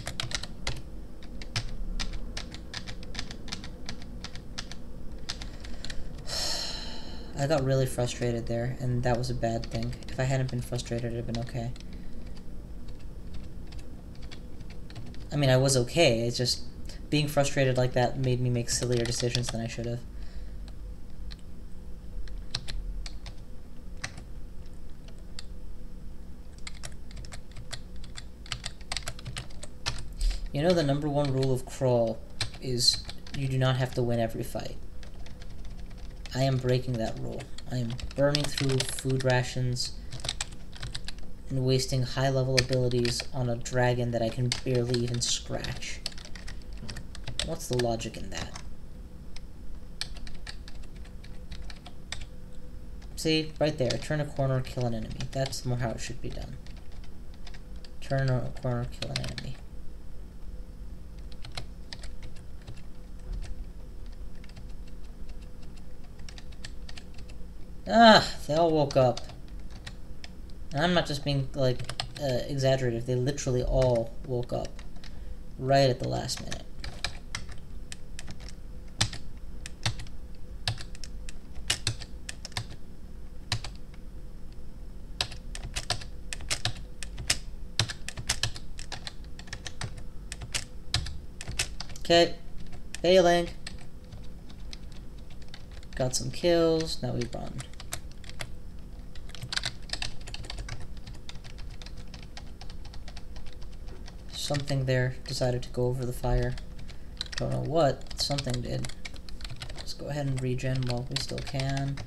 I got really frustrated there, and that was a bad thing. If I hadn't been frustrated, it'd have been okay. I mean, I was okay, it's just being frustrated like that made me make sillier decisions than I should have. You know, the #1 rule of Crawl is you do not have to win every fight. I am breaking that rule. I am burning through food rations and wasting high-level abilities on a dragon that I can barely even scratch. What's the logic in that? See, right there, turn a corner, kill an enemy. That's more how it should be done. Turn a corner, kill an enemy. Ah, they all woke up. And I'm not just being, like, exaggerative. They literally all woke up right at the last minute. Okay, failing. Got some kills, now we run. Something there decided to go over the fire. Don't know what, something did. Let's go ahead and regen while we still can.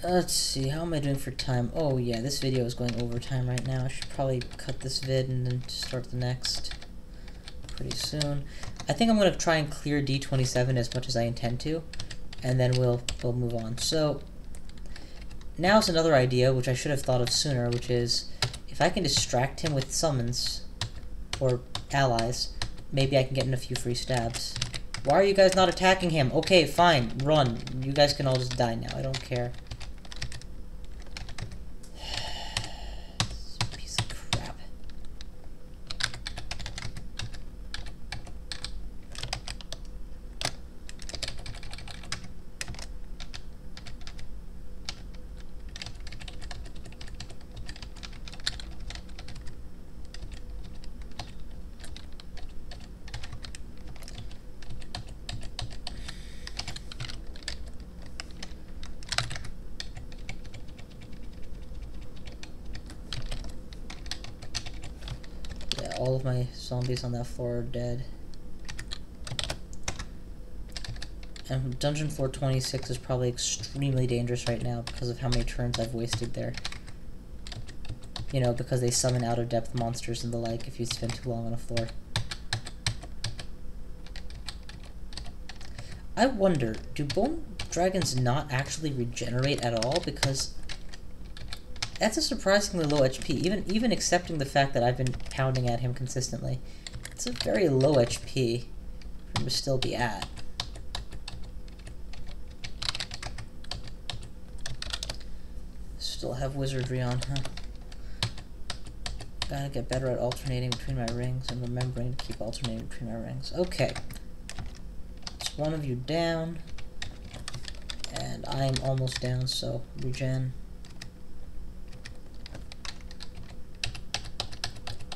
Let's see, how am I doing for time? Oh yeah, this video is going overtime right now. I should probably cut this vid and then start the next pretty soon. I think I'm going to try and clear D27 as much as I intend to, and then we'll move on. So, now's another idea, which I should have thought of sooner, which is, if I can distract him with summons, or allies, maybe I can get in a few free stabs. Why are you guys not attacking him? Okay, fine, run. You guys can all just die now, I don't care. All of my zombies on that floor are dead. And Dungeon 426 is probably extremely dangerous right now because of how many turns I've wasted there. You know, because they summon out-of-depth monsters and the like if you spend too long on a floor. I wonder, do bone dragons not actually regenerate at all? Because that's a surprisingly low HP, even accepting the fact that I've been pounding at him consistently. It's a very low HP for him to still be at. Still have wizardry on, huh? Gotta get better at alternating between my rings and remembering to keep alternating between my rings. Okay. It's one of you down. And I'm almost down, so regen.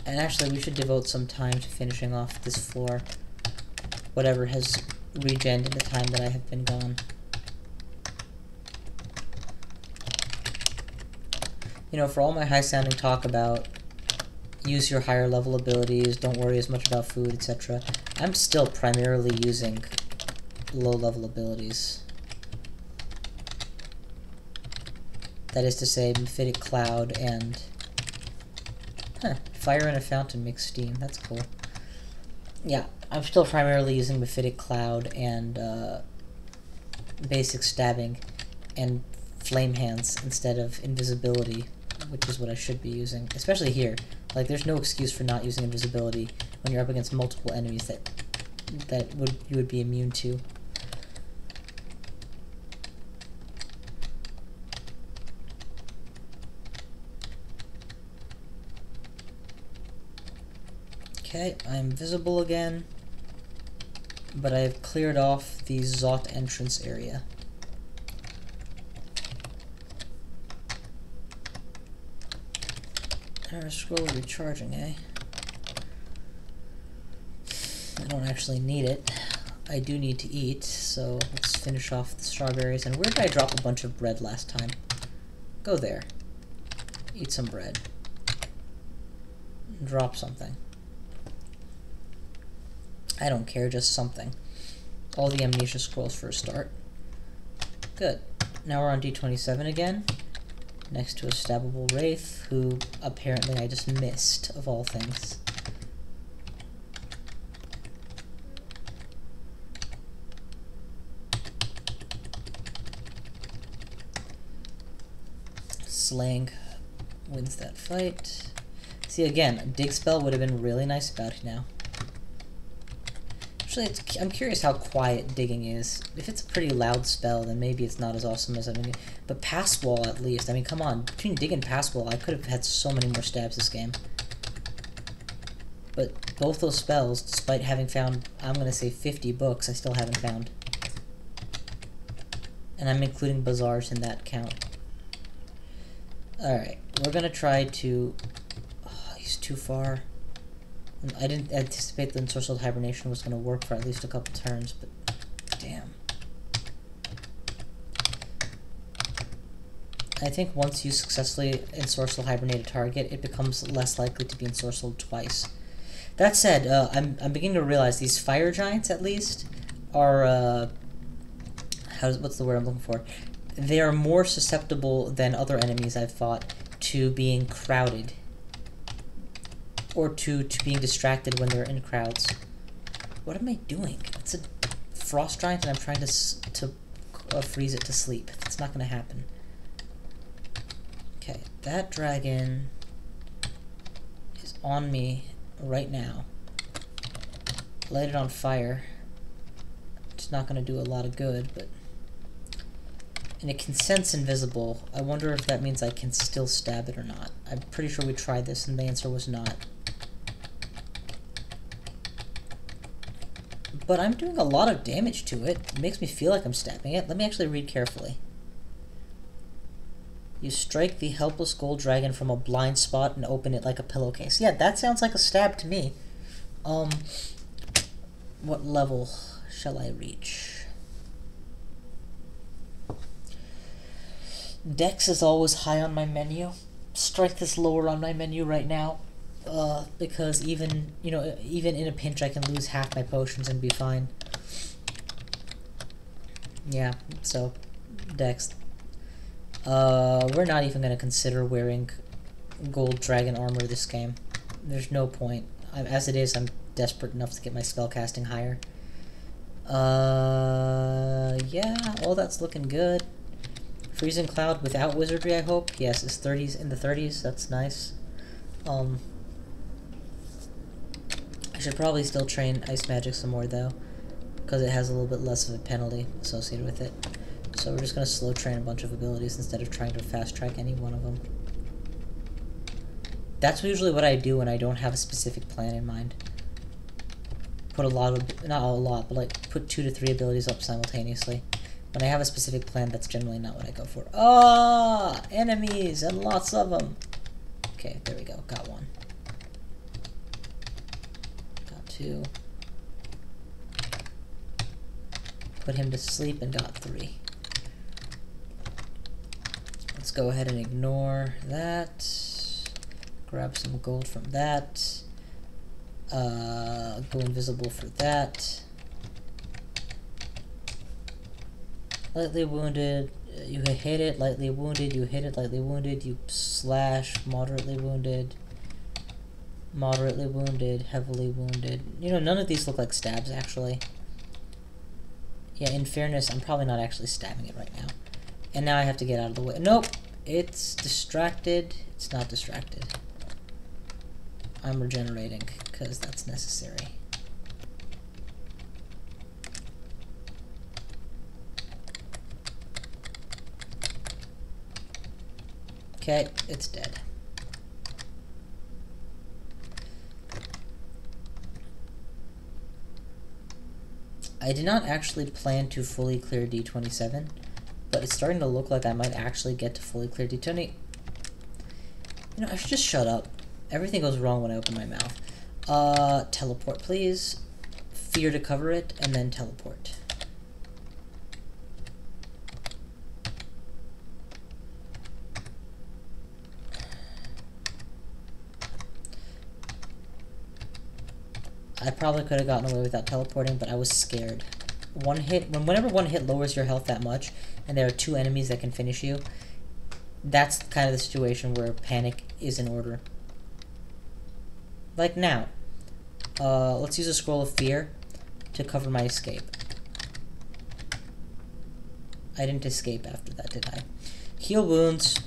And actually, we should devote some time to finishing off this floor. Whatever has regened in the time that I have been gone. You know, for all my high-sounding talk about use your higher level abilities, don't worry as much about food, etc., I'm still primarily using low-level abilities. That is to say, Mephitic Cloud and... Huh, fire in a fountain makes steam, that's cool. Yeah, I'm still primarily using Mephitic Cloud and basic stabbing and flame hands instead of invisibility, which is what I should be using, especially here. Like, there's no excuse for not using invisibility when you're up against multiple enemies that you would be immune to. Okay, I'm visible again, but I've cleared off the Zot entrance area. Scroll recharging, eh? I don't actually need it. I do need to eat, so let's finish off the strawberries. And where did I drop a bunch of bread last time? Go there. Eat some bread. Drop something. I don't care, just something. All the amnesia scrolls for a start. Good. Now we're on D27 again. Next to a stabbable wraith, who apparently I just missed, of all things. Slaying wins that fight. See, again, a dig spell would have been really nice about now. Actually, I'm curious how quiet digging is. If it's a pretty loud spell, then maybe it's not as awesome as I'm. But pass wall, at least. I mean, come on. Between dig and pass wall, I could have had so many more stabs this game. But both those spells, despite having found, I'm gonna say 50 books, I still haven't found. And I'm including bazaars in that count. Alright, we're gonna try to. Oh, he's too far. I didn't anticipate the ensorcelled hibernation was going to work for at least a couple turns, but damn. I think once you successfully ensorcell hibernate a target, it becomes less likely to be ensorcelled twice. That said, I'm beginning to realize these fire giants, at least, are what's the word I'm looking for? They are more susceptible than other enemies I've fought to being crowded. Or to being distracted when they're in crowds. What am I doing? It's a frost giant and I'm trying to freeze it to sleep. That's not going to happen. Okay, that dragon is on me right now. Light it on fire. It's not going to do a lot of good, but... And it can sense invisible. I wonder if that means I can still stab it or not. I'm pretty sure we tried this and the answer was not. But I'm doing a lot of damage to it. It makes me feel like I'm stabbing it. Let me actually read carefully. You strike the helpless gold dragon from a blind spot and open it like a pillowcase. Yeah, that sounds like a stab to me. What level shall I reach? Dex is always high on my menu. Strength is lower on my menu right now. Because even in a pinch I can lose half my potions and be fine. Yeah, so Dex. We're not even gonna consider wearing gold dragon armor this game. There's no point. As it is, I'm desperate enough to get my spellcasting higher. Yeah, all that's looking good. Freezing Cloud without wizardry, I hope. Yes, it's 30s in the 30s. That's nice. I should probably still train Ice Magic some more, though, because it has a little bit less of a penalty associated with it. So we're just going to slow train a bunch of abilities instead of trying to fast track any one of them. That's usually what I do when I don't have a specific plan in mind. Put a lot of, not a lot, but like put 2 to 3 abilities up simultaneously. When I have a specific plan, that's generally not what I go for. Ah, enemies, and lots of them. Okay, there we go, got one. Got 2. Put him to sleep and got 3. Let's go ahead and ignore that. Grab some gold from that. Go invisible for that. Lightly wounded, you hit it, lightly wounded, you hit it, lightly wounded, you slash, moderately wounded. Moderately wounded, heavily wounded. You know, none of these look like stabs, actually. Yeah, in fairness, I'm probably not actually stabbing it right now. And now I have to get out of the way. Nope! It's distracted. It's not distracted. I'm regenerating, because that's necessary. Okay, it's dead. I did not actually plan to fully clear D27, but it's starting to look like I might actually get to fully clear D20. You know, I should just shut up. Everything goes wrong when I open my mouth. Teleport, please. Fear to cover it, and then teleport. I probably could have gotten away without teleporting, but I was scared. Whenever one hit lowers your health that much, and there are two enemies that can finish you, that's kind of the situation where panic is in order. Like now. Let's use a scroll of fear to cover my escape. I didn't escape after that, did I? Heal wounds.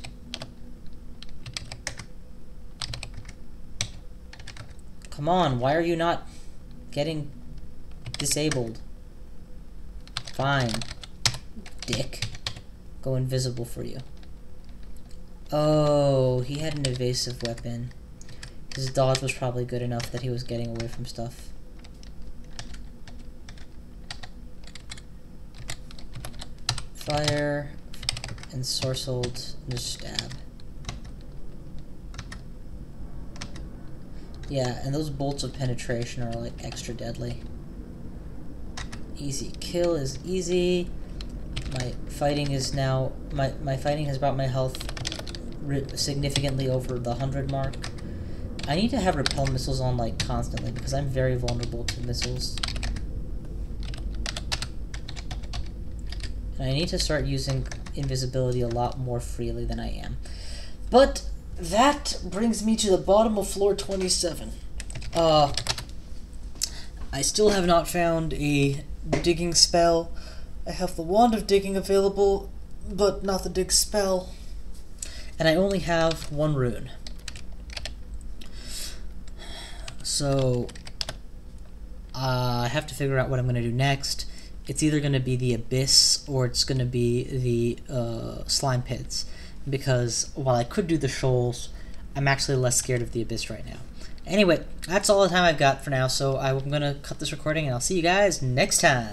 Come on, why are you not getting disabled? Fine. Dick. Go invisible for you. Oh, he had an evasive weapon. His dodge was probably good enough that he was getting away from stuff. Fire. Ensorcelled. Just stab. Yeah, and those bolts of penetration are like extra deadly. Easy kill is easy. My fighting is now... My fighting has brought my health significantly over the 100 mark. I need to have repel missiles on like constantly because I'm very vulnerable to missiles. And I need to start using invisibility a lot more freely than I am. But that brings me to the bottom of floor 27. I still have not found a digging spell. I have the Wand of Digging available, but not the dig spell. And I only have one rune. So, I have to figure out what I'm going to do next. It's either going to be the Abyss, or it's going to be the Slime Pits. Because while I could do the shoals, I'm actually less scared of the Abyss right now. Anyway, that's all the time I've got for now, so I'm going to cut this recording, and I'll see you guys next time.